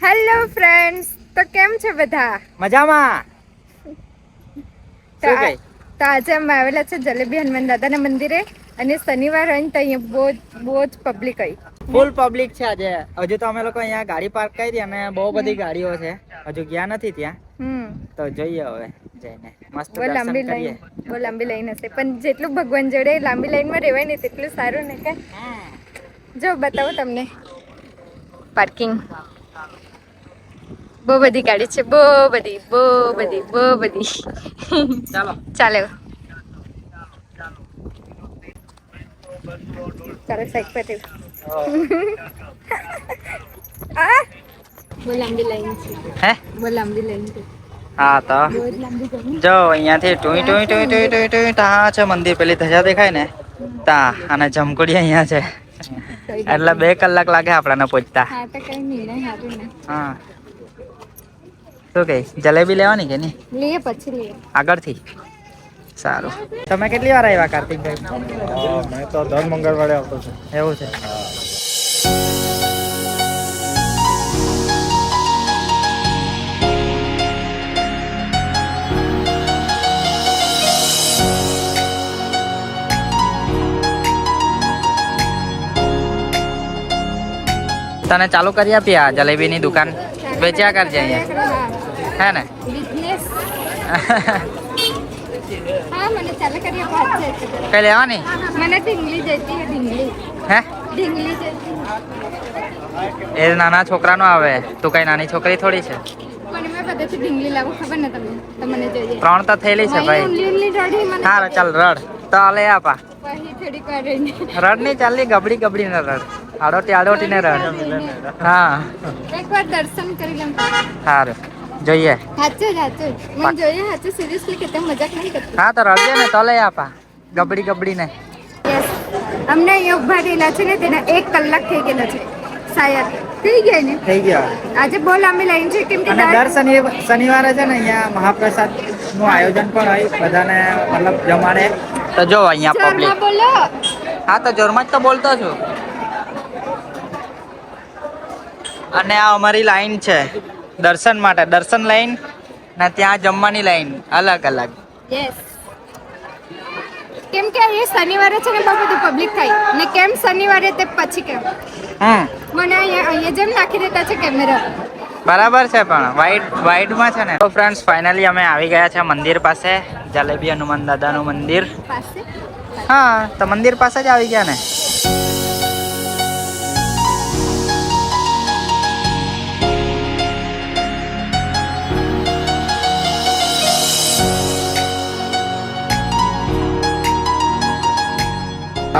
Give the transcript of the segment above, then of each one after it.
Hello friends, તો કેમ છે બધા? મજામાં. તો આજે અમે આવેલા છે જલેબી હનુમાન દાદાના મંદિરે અને શનિવાર હોય ને તો અહીંયા બહુ જ પબ્લિક હોય. ફૂલ પબ્લિક છે આજે. હજુ તો અમે લોકો અહીંયા ગાડી પાર્ક કરી અને બહુ બધી ગાડીઓ છે. હજુ ગયા નથી ત્યાં. તો જોઈએ હવે જઈને મસ્ત દર્શન કરીએ. બહુ લાંબી લાઈન હશે પણ જેટલું ભગવાન જોડે લાંબી લાઈનમાં રહેવાય ને તેટલું સારું ને કે જો બતાવો તમને પાર્કિંગ. બહુ બધી ગાડી છે, બહુ બધી. ચાલો સાઈડ પર બહુ લાંબી લાઈન છે. હે બહુ લાંબી લાઈન છે. હા તો બહુ જ લાંબી ગમી. જો અહિયાંથી ટુઈ તા છે મંદિર, પેલી ધજા દેખાય ને તા, અને જમકોડી અહિયાં છે. એટલે 2 કલાક લાગે આપડાને પહોંચતા. હા તો કઈ નહીં ને હારું ને. હા શું કે જલેબી લેવાની કે નહી? લઈએ પછી લઈએ. આગળથી સારું. તમે કેટલી વાર આવ્યા કાર્તિકભાઈ? મેં તો દર મંગળવારે આવતો છું. એવું છે. તને ચાલુ કરી આપી આ જલેબીની દુકાન, વેચ્યા કરજે અહીંયા, હે ને? બિઝનેસ. હા મને ચાલુ કરી આપો. કઈ લેવાની? મને ઢીંગલી જતી હે. હે ઢીંગલી જતી. એ નાના છોકરાનો આવે, તું કઈ નાની છોકરી થોડી છે. પણ મેં બધાથી ઢીંગલી લાવું ખબર ને તમને જોઈએ. 3 તો થયેલી છે ભાઈ. હા ચાલ રડ તો લે આપા. પછી થોડીક વાર રહીને રડ નહીં ચાલની, ગબડી ને રડ, આડોટી ને રડ. હા એકવાર દર્શન કરી લઉં. સારું જોઈએ. સાચું મને જોઈએ સાચું સિરિયસલી કે તેમ મજાક નહીં કરતી. હા તો રડજે ને તો લે આપા, ગબડી ને. યસ, અમને અહીંયા ઉભા રહેલા છે ને તેના 1 કલાક થઈ ગયેલો છે શાયદ. થઈ ગયા ને? થઈ ગયા. આજે બહુ લાંબી લાઈન છે કેમ કે દર શનિવારે છે ને અહીંયા મહાપ્રસાદ નું આયોજન પણ હોય, બધાને મતલબ જમાડે. તો જો અહીંયા પબ્લિક. બોલો. હા તો જોરમાં જ તો બોલતો છું. અને આ અમારી લાઈન છે દર્શન માટે, દર્શન લાઈન ને ત્યાં જમવાની લાઈન અલગ. યસ, કેમ કે એ શનિવારે છે ને બહુ બધું પબ્લિક થાય ને. કેમ શનિવારે તે પછી કેમ મને અહીંયા જેમ નાખી દેતા છે કેમેરા. બરાબર છે પણ વાઈડમાં છે ને. તો ફ્રેન્ડ્સ ફાઇનલી અમે આવી ગયા છે મંદિર પાસે, જલેબી હનુમાન દાદાનું મંદિર. પાસે? હા તો મંદિર પાસે જ આવી ગયા ને.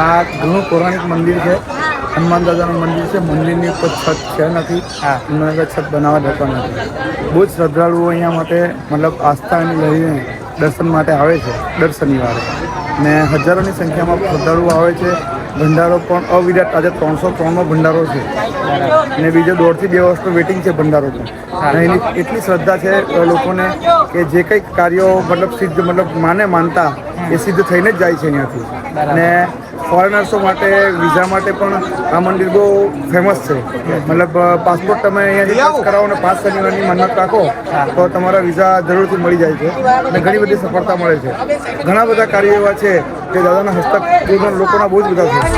આ ઘણું પૌરાણિક મંદિર છે, હનુમાન દાદાનું મંદિર છે. મંદિરની ઉપર છત છે નથી, એમાં છત બનાવવા દેતો નથી. બહુ જ શ્રદ્ધાળુઓ અહીંયા માટે મતલબ આસ્થાને લઈને દર્શન માટે આવે છે દર શનિવારે, ને હજારોની સંખ્યામાં શ્રદ્ધાળુઓ આવે છે. ભંડારો પણ અવિરત, આજે 303નો ભંડારો છે અને બીજો 1.5 થી 2 વર્ષનું વેટિંગ છે ભંડારો પણ. એની એટલી શ્રદ્ધા છે લોકોને કે જે કંઈક કાર્યો મતલબ સિદ્ધ માનતા એ સિદ્ધ થઈને જ જાય છે અહીંયાથી. ને ફોરેનર્સો માટે વિઝા માટે પણ આ મંદિર બહુ ફેમસ છે. મતલબ પાસપોર્ટ તમે અહીંયાથી કરાવો ને 5 શનિવારની મન્નત રાખો તો તમારા વિઝા જરૂરથી મળી જાય છે અને ઘણી બધી સફળતા મળે છે. ઘણા બધા કાર્યો એવા છે કે દાદાના હસ્તક લોકોના બહુ જ બધા છે.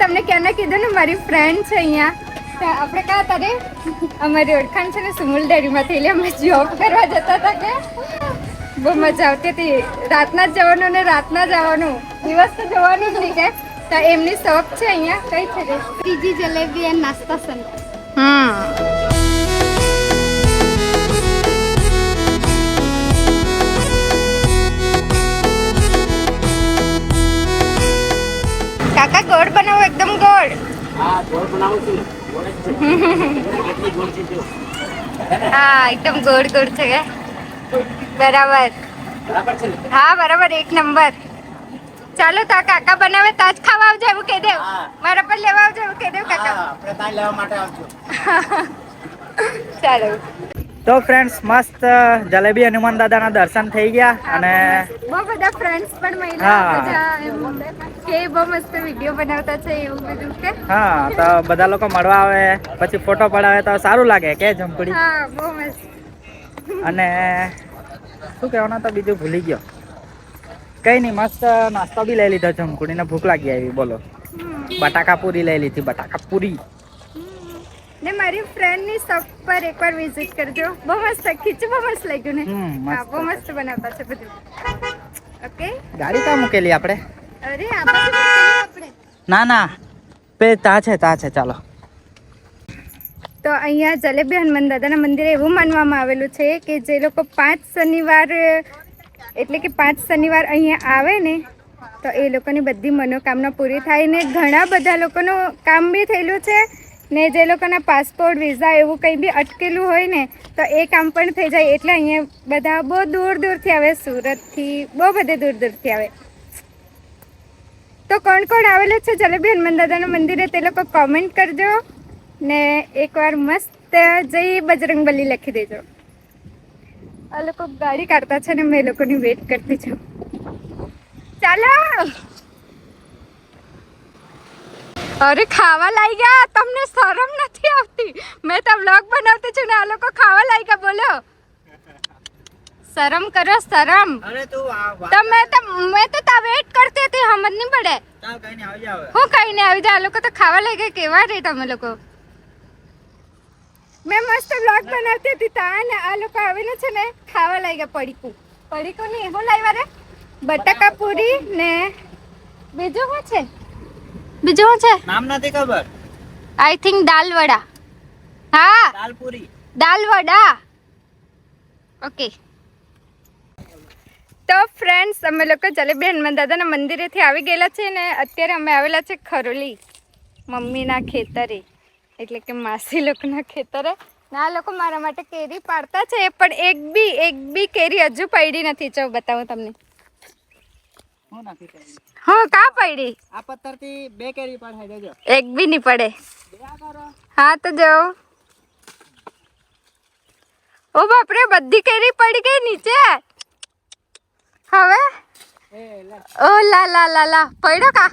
તમને ક્યાંના કીધું ને મારી ફ્રેન્ડ છે અહીંયા. આપણે ક્યાં તારે અમારી ઓળખાણ છે ને સુમુલ ડેરીમાંથી, એટલે અમે જોબ કરવા જતા હતા કે બહુ મજા આવતી હતી. રાતના જ જવાનું ને રાતના જ આવવાનું, દિવસ તો જવાનું જ નહીં કે. તો એમની શોપ છે અહીંયા. કઈ છે રે? ત્રીજી જલેબી અને નાસ્તા સેન્ટર. કાકા ગોળ બનાવો, એકદમ ગોળ. હા ગોળ બનાવું છું. હા એકદમ ગોળ છે કે બરાબર. હા બરાબર, 1 નંબર. ચાલો તો આ કાકા બનાવે તો જ ખાવા આવજો એવું કહી દેવ. મારા પર લેવા આવજો એવું કહી દેવ કાકા. આપણે તાઈ લેવા માટે આવજો. ચાલો તો ફ્રેન્ડ્સ મસ્ત જલેબી હનુમાન દાદાના દર્શન થઈ ગયા અને બહુ બધા ફ્રેન્ડ્સ પણ મળ્યા. હા. બધા એમ કે બહુ મસ્ત વિડીયો બનાવતા છે એવું બધું કે હા તો બધા લોકો મળવા આવે પછી ફોટો પડાવે તો સારું લાગે કે ઝંપડી. હા બહુ મસ્ત. અને શું કહેવાનું તો બીજું ભૂલી ગયો. કઈ નહીં મસ્ત નાસ્તો બી લઈ લીધો જમકુડીને ભૂખ લાગી આવી બોલો. બટાકા પૂરી લઈ લીધી બટાકા પૂરી. ને મારી ફ્રેન્ડ ની શોપ પર એકવાર વિઝિટ કરજો. બહુ મસ્ત ખીચું બહુ મસ્ત લાગ્યું ને. મસ્ત. હા બહુ મસ્ત બનાવતા છે બધું. ઓકે ગાડી ક્યાં મૂકેલી આપણે? અરે આ બાજુ મૂકેલી આપણે. ના ના પે તા છે ચાલો. તો અહીંયા જલેબી હનુમાન દાદાના મંદિરે એવું માનવામાં આવેલું છે કે જે લોકો 5 શનિવાર એટલે કે 5 શનિવાર અહીંયા આવે ને તો એ લોકોની બધી મનોકામના પૂરી થાય ને ઘણા બધા લોકોનું કામ બી થયેલું છે ને જે લોકોના પાસપોર્ટ વિઝા એવું કંઈ બી અટકેલું હોય ને તો એ કામ પણ થઈ જાય. એટલે અહીંયા બધા બહુ દૂર દૂરથી આવે, સુરતથી બહુ બધે દૂર દૂરથી આવે. તો કોણ કોણ આવેલું છે જલેબી હનુમાન દાદાના મંદિરે તે લોકો કોમેન્ટ કરજો ને એકવાર મસ્ત જઈ બજરંગબલી લખી દેજો. આ લોકો ગાડી કાઢતા છે ને મેં લોકોની વેટ કરતી છું. ચાલો અરે ખાવા લાગી ગયા. તમને શરમ નથી આવતી? મેં તો વ્લોગ બનાવતી છું ને આ લોકો ખાવા લાગી ગયા. બોલો શરમ કરો શરમ. અરે તું મેં તો તા વેટ કરતી હતી. સમજ નહીં પડે. કઈ નહીં આવી જાવ. હું કઈ ને આવી જાય. આ લોકો તો ખાવા લાગી ગયા. કેવા રે તમે લોકો? મેં મસ્ત વ્લોગ બનાવતી હતી તા ને આ લોકો આવીને છે ને ખાવા લાગ્યા. પડીકું નહીં હું લાવ્યા રે બટાકા પૂરી ને બીજું શું છે? નામ નથી ખબર. આઈ થિંક દાલ વડા. હા દાલ પૂરી. દાલ વડા. ઓકે તો ફ્રેન્ડ્સ અમે લોકો જલેબી હનુમાન દાદાના મંદિરેથી આવી ગયેલા છે ને અત્યારે અમે આવેલા છે ખરોલી મમ્મીના ખેતરે એટલે કે માસી લોકોના ખેતરે. ના લોકો મારા માટે કેરી પાડતા છે પણ એક બી કેરી હજુ પડી નથી. ચાલો બતાવું તમને. હું નથી કરી. હા કા પડી? આ પથ્થરથી 2 કેરી પડે જોજો. એક બી નહીં પડે. હા તો જાઓ. ઓ બાપરે બધી કેરી પડી ગઈ નીચે. હવે ઓ લા લા લા લા પડ્યો કા?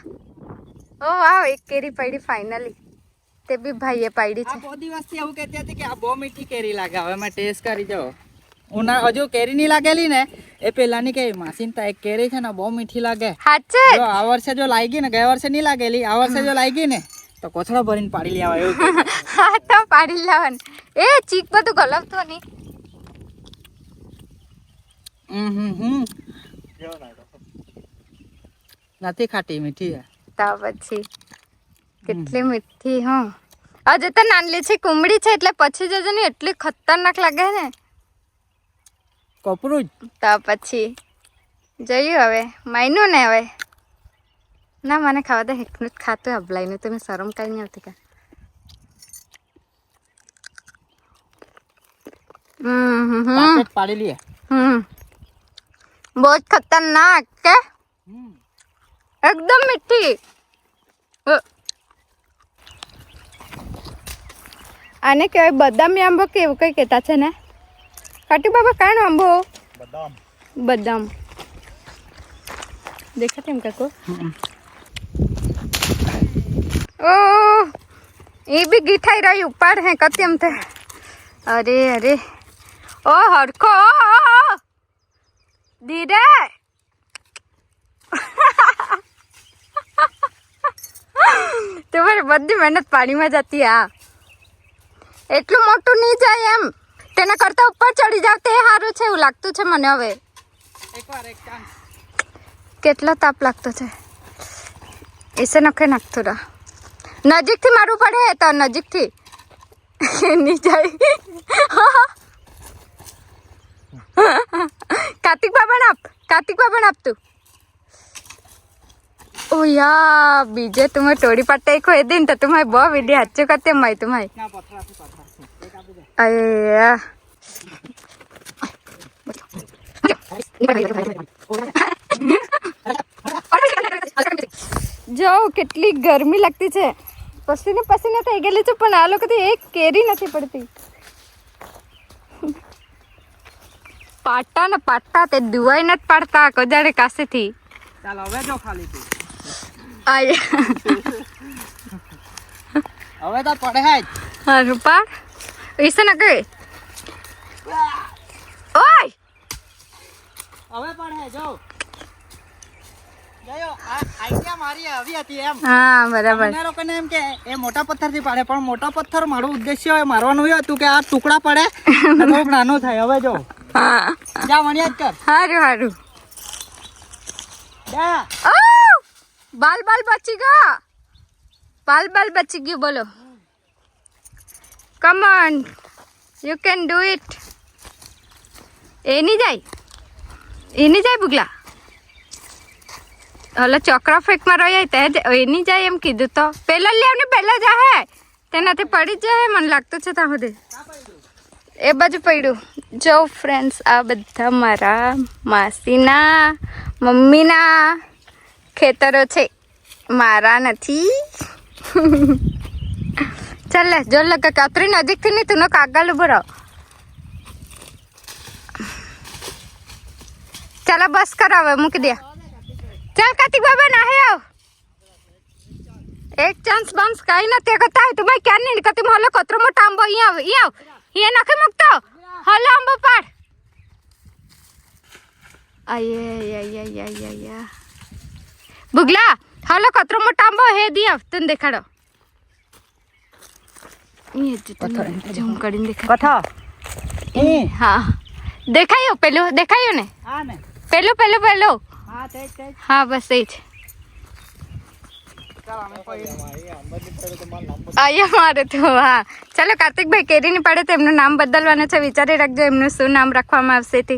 ઓ વાવ એક કેરી પડી ફાઇનલી. તે બી ભાઈએ પાડી છે. આ બહુ દિવસથી એવું કહેતી હતી કે આ બહુ મીઠી કેરી લાગે. હવે મેં ટેસ્ટ કરી જો. હજુ કેરી નહીં લાગેલી ને એ પેલાની કે માસીન તો એક કેરી છે ને બહુ મીઠી લાગે. સાચે? જો આ વર્ષે જો લાગી ને ગયા વર્ષે નહીં લાગેલી આ વર્ષે જો લાગી ને તો કોથળો ભરીને પાડી લેવા એવું. હા તો પાડી લાવવાનું. એ ચીક બધું ગલવતો નહીં. નથી ખાટી મીઠી છે. તો પછી કેટલી મીઠી. હા હજુ તો નાનલી છે કુમડી છે એટલે પછી જજો ને એટલી ખતરનાક લાગે ને. કપરું જ. તો પછી જોયું હવે માયનું ને હવે ના મને ખાવા દે. એકનું જ ખાતું અબલાઈનું. તમે શરમ કઈ નહીં આવતી કા? પાડી લઈએ. બહુ જ ખતરનાક કે એકદમ મીઠી. આને કહેવાય બદામી આંબો કે એવું કઈ કહેતા છે ને? કાટી બાબા કાનો આંબો? બદામ દેખાતે એમ કાકો? ઓ એ બી ગીઠાઈ રહી ઉપાડ હે કતી એમ તે. અરે અરે ઓ હરખો ધીરે. તમારી બધી મહેનત પાણીમાં જતી. આ એટલું મોટું નહીં જાય એમ. તેના કરતા ઉપર ચડી જાવ તે સારું છે એવું લાગતું છે મને હવે. કેટલો તાપ લાગતો છે. એસે નખે નાખતું રહા. નજીકથી મારવું પડે તો નજીકથી નહીં જાય. કાર્તિક બાબા આપ તું. ओ यार बीजे तुम्हें टोड़ी पट्टे को दिन तो तुम्हारे बहुत वीडियो अच्छे करते मैं तुम्हारे अरे જો કેટલી ગરમી લાગતી છે, પસીને પસીને થઈ ગયેલી છે, પણ આ લોકોથી એક કેરી નથી પડતી. પાટા ને પાટા તે દુવાઈ નથી પાડતા કોદાડે કાસેથી. ચાલ હવે જો ખાલી તું આય હવે તો પડે હે હા રૂપા ऐसे ना के ओए હવે પડે જો જયો આ આઈડિયા મારી આવી હતી એમ. હા બરાબર. મને લોકોને એમ કે એ મોટા પથ્થરથી પાડે, પણ મોટા પથ્થર મારું ઉદ્દેશ્ય મારવાનું હતું કે આ ટુકડા પડે થોડુંક નાનું થાય. હવે જો જા મણિયાદ કર. હારું હારું. જા બાલ બાલ બચી ગયો, બાલ બાલ બચી ગયું. બોલો come on you can do it. એની જાય બુગલા હલો ચોકરા ફેંકમાં રહ્યો તે એની જાય એમ કીધું તો પેલા લેવ ને પેલા જા હે તેનાથી પડી જ જાય મને લાગતું છે ત્યાં સુધી એ બાજુ પડ્યું. જો ફ્રેન્ડ્સ આ બધા મારા માસીના મમ્મીના ખેતરો છે, મારા નથી. ચાલ લે જો લગા કાતરી નજીકથી નહીં તું કાગળ ઉભો રહો. ચાલો બસ કરાવે મૂકી દે. ચાલ કાર્તિક બાબા ના હે એક ચાન્સ બાન્સ કઈ નથી કરતા है तुम्हें क्या नहीं करती हलो कतरो मोटा आंबो यहाँ नखे मुकतो हलो आंबो पाड़ आये बुगला हलो कतरो मोटा आंबो है दिया तुम देखाड़ो ये जूम કરીને દેખા કથા હા દેખાયો પેલો દેખાયો ને હા ને પેલો હા તે હા બસ એ જ આયા મારે તો હા. ચાલો કાર્તિકભાઈ કેરી ની પડે તો એમનું નામ બદલવાનું છે, વિચારી રાખજો એમનું શું નામ રાખવામાં આવશે તે.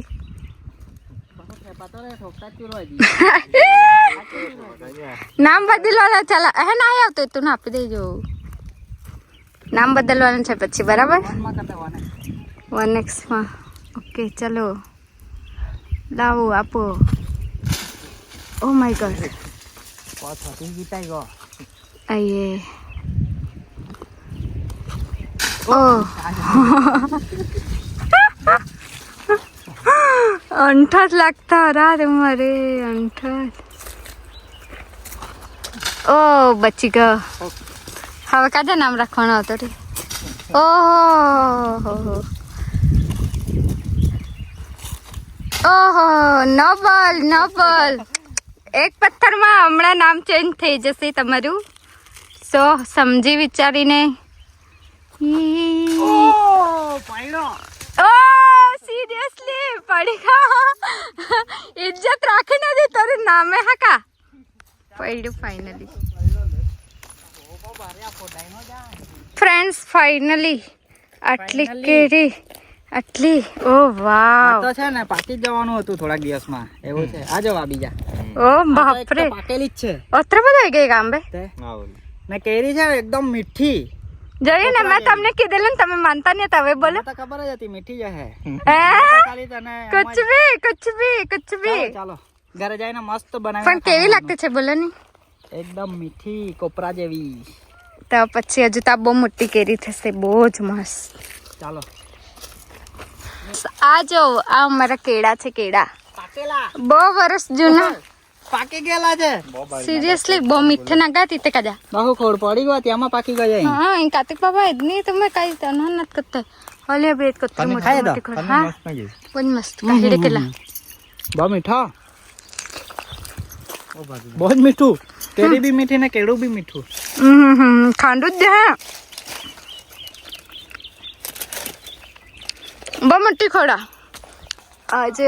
નામ બદલવાના ચાલો હે ના આવતો તું ના આપી દેજો. નામ બદલવાનું છે પછી બરાબર 1x માં. ઓકે ચલો લાવો આપો. ઓ માય ગોડ આયે અંઠાત લાગતા રા તમારે અંઠાત. ઓ બચી ગયો. હવે કાજા નામ રાખવાનો હતો રે. ઓહો ઓહો નોબલ એક પથ્થરમાં હમણાં નામ ચેન્જ થઈ જશે તમારું, સો સમજી વિચારીને. ઓ સિરિયસલી પડી ગયા, ઇજ્જત રાખી નથી તારું નામે હાકા પડ્યું ફાઇનલી. ફ્રેન્ડ્સ ફાઇનલી આટલી કેરી આટલી. ઓ વાવ તો છે ને પાકી જ જવાનું હતું થોડાક દિવસમાં એવું છે. આ જો આ બીજા ઓ બાપરે પાકેલી જ છે. અત્ર બધા આવી ગઈ ગામ બે ને કેરી છે એકદમ મીઠી. જોયું ને મેં તમને કીધેલું ને તમે માનતા નહીં હતા. હવે બોલો તો ખબર જ હતી મીઠી જ હે. ખાલી તને કુછ ભી ચાલો ઘરે જઈને મસ્ત બનાવી. પણ કેવી લાગતી છે બોલો ની? એકદમ મીઠી કોપરા જેવી. તો પછી હજુ તો બહુ મોટી કેરી થશે, બહુ જ મસ્ત. ચાલો આ જો આ અમારા કેળા છે, કેળા પાકેલા બહુ વર્ષ જૂના પાકી ગયેલા છે. સિરિયસલી બહુ મીઠા ના ગાતી તે કાજા બહુ ખોડ પડી ગયો ત્યાંમાં પાકી ગયા. હા इन कार्तिक बाबा इतनी तुम्हें कहीं तनहा नत करते हले बेट करते मोटी मोटी खड़ हां बहुत मस्त काहेड़े केला બહુ મીઠા બહુ જ મીઠું. કેરી બી મીઠી ને કેળું બી મીઠું. खांडू दे बा मट्टी खोड़ा आज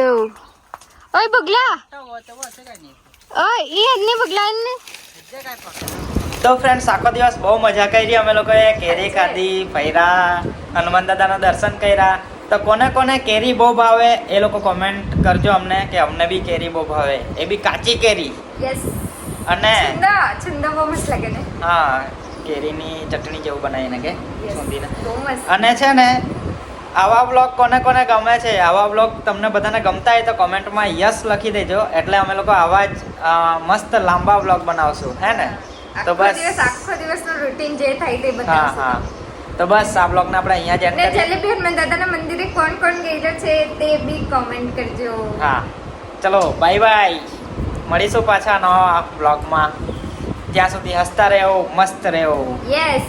ओए बगला ओए ये अन्नी बगला अन्नी. તો ફ્રેન્ડ્સ આખો દિવસ બહુ મજા કરી. અમે લોકોએ કેરી ખાધી, ફર્યા, હનુમાન દાદાના દર્શન કર્યા. તો કોને કોને કેરી બહુ ભાવે એ લોકો કોમેન્ટ કરજો અમને કે અમને બી કેરી બહુ ભાવે, એ બી કાચી કેરી. यस અને છુંદા બહુ મસ્ત લાગે ને. હા કેરીની ચટણી જેવું બનાવીને કે સુંદીને. બહુ મસ્ત. અને છે ને આવા બ્લોગ કોને કોને ગમે છે, આવા બ્લોગ તમને બધાને ગમતા હોય તો કોમેન્ટમાં યસ લખી દેજો, એટલે અમે લોકો આવા જ મસ્ત લાંબા બ્લોગ બનાવશું, હે ને? તો બસ આખો દિવસનું રૂટીન જે થાય તે હા બતાવશું. હા, તો બસ આ બ્લોગને આપણે અહીંયા જ end ને કરીએ. જલેબી હનુમાન દાદાના મંદિરે કોણ કોણ ગયેલો છે તે બી કોમેન્ટ કરજો. હા, ચલો બાય બાય, મળીશું પાછા નવા બ્લોગમાં. ત્યાં સુધી હસતા રહો, મસ્ત રહો. યસ.